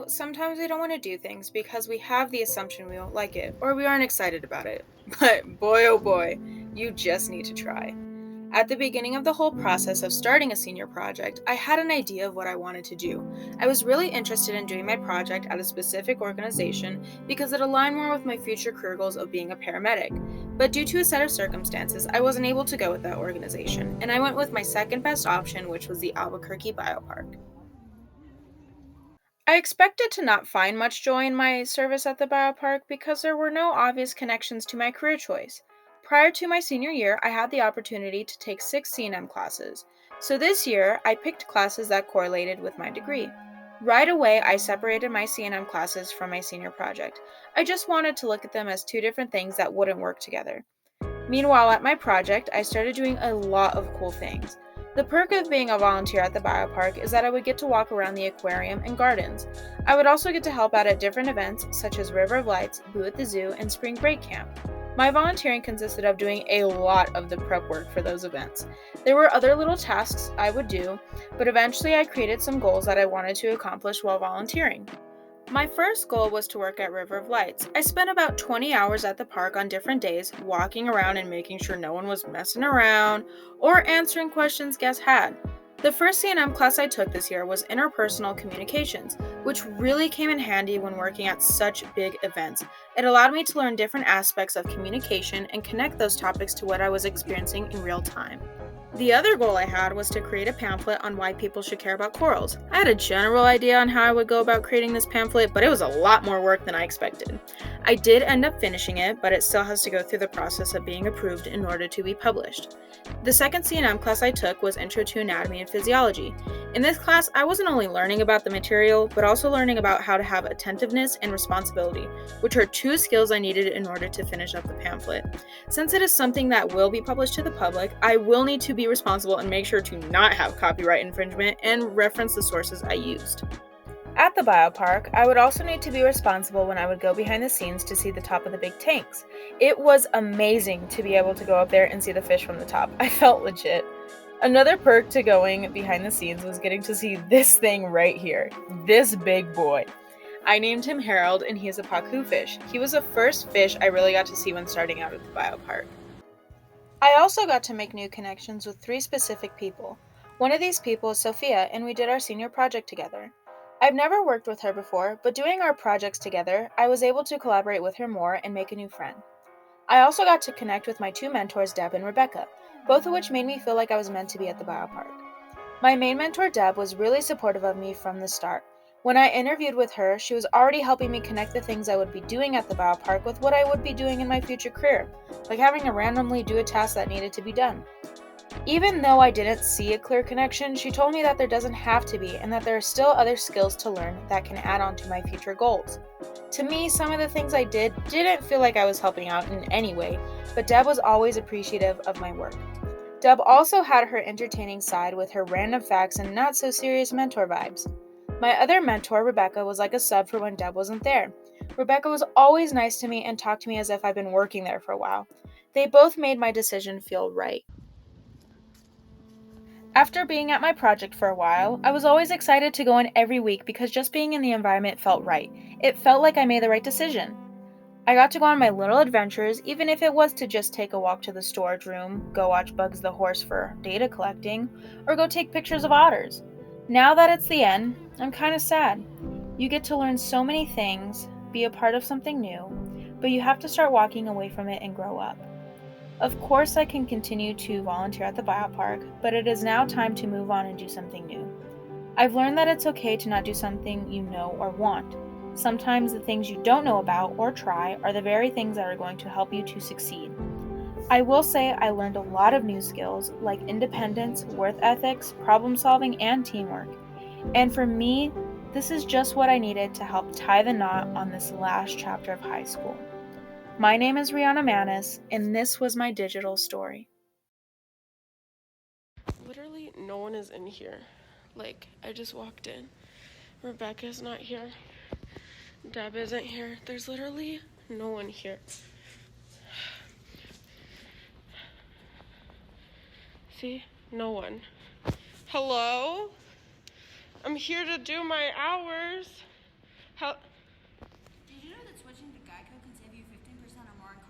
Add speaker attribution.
Speaker 1: Sometimes we don't want to do things because we have the assumption we won't like it or we aren't excited about it. But boy, oh boy, you just need to try. At the beginning of the whole process of starting a senior project, I had an idea of what I wanted to do. I was really interested in doing my project at a specific organization because it aligned more with my future career goals of being a paramedic. But due to a set of circumstances, I wasn't able to go with that organization, and I went with my second best option, which was the Albuquerque Biopark. I expected to not find much joy in my service at the biopark because there were no obvious connections to my career choice. Prior to my senior year, I had the opportunity to take 6 C&M classes. So this year, I picked classes that correlated with my degree. Right away, I separated my C&M classes from my senior project. I just wanted to look at them as two different things that wouldn't work together. Meanwhile, at my project, I started doing a lot of cool things. The perk of being a volunteer at the biopark is that I would get to walk around the aquarium and gardens. I would also get to help out at different events such as River of Lights, Boo at the Zoo, and Spring Break Camp. My volunteering consisted of doing a lot of the prep work for those events. There were other little tasks I would do, but eventually I created some goals that I wanted to accomplish while volunteering. My first goal was to work at River of Lights. I spent about 20 hours at the park on different days, walking around and making sure no one was messing around or answering questions guests had. The first C&M class I took this year was interpersonal communications, which really came in handy when working at such big events. It allowed me to learn different aspects of communication and connect those topics to what I was experiencing in real time. The other goal I had was to create a pamphlet on why people should care about corals. I had a general idea on how I would go about creating this pamphlet, but it was a lot more work than I expected. I did end up finishing it, but it still has to go through the process of being approved in order to be published. The second C&M class I took was Intro to Anatomy and Physiology. In this class, I wasn't only learning about the material, but also learning about how to have attentiveness and responsibility, which are two skills I needed in order to finish up the pamphlet. Since it is something that will be published to the public, I will need to be responsible and make sure to not have copyright infringement and reference the sources I used. At the biopark, I would also need to be responsible when I would go behind the scenes to see the top of the big tanks. It was amazing to be able to go up there and see the fish from the top. I felt legit. Another perk to going behind the scenes was getting to see this thing right here, this big boy. I named him Harold, and he is a pacu fish. He was the first fish I really got to see when starting out at the biopark. I also got to make new connections with 3 specific people. One of these people is Sophia, and we did our senior project together. I've never worked with her before, but doing our projects together, I was able to collaborate with her more and make a new friend. I also got to connect with my 2 mentors, Deb and Rebecca, both of which made me feel like I was meant to be at the biopark. My main mentor, Deb, was really supportive of me from the start. When I interviewed with her, she was already helping me connect the things I would be doing at the biopark with what I would be doing in my future career, like having to randomly do a task that needed to be done. Even though I didn't see a clear connection, she told me that there doesn't have to be and that there are still other skills to learn that can add on to my future goals. To me, some of the things I did didn't feel like I was helping out in any way, but Deb was always appreciative of my work. Deb also had her entertaining side with her random facts and not so serious mentor vibes. My other mentor, Rebecca, was like a sub for when Deb wasn't there. Rebecca was always nice to me and talked to me as if I'd been working there for a while. They both made my decision feel right. After being at my project for a while, I was always excited to go in every week because just being in the environment felt right. It felt like I made the right decision. I got to go on my little adventures, even if it was to just take a walk to the storage room, go watch Bugs the horse for data collecting, or go take pictures of otters. Now that it's the end, I'm kind of sad. You get to learn so many things, be a part of something new, but you have to start walking away from it and grow up. Of course, I can continue to volunteer at the biopark, but it is now time to move on and do something new. I've learned that it's okay to not do something you know or want. Sometimes the things you don't know about or try are the very things that are going to help you to succeed. I will say I learned a lot of new skills like independence, work ethics, problem solving, and teamwork. And for me, this is just what I needed to help tie the knot on this last chapter of high school. My name is Rhianna Manes, and this was my digital story.
Speaker 2: Literally, no one is in here. Like, I just walked in. Rebecca's not here. Deb isn't here. There's literally no one here. See? No one. Hello? I'm here to do my hours. How?
Speaker 3: Did you know that switching to Geico can save you 15% or more on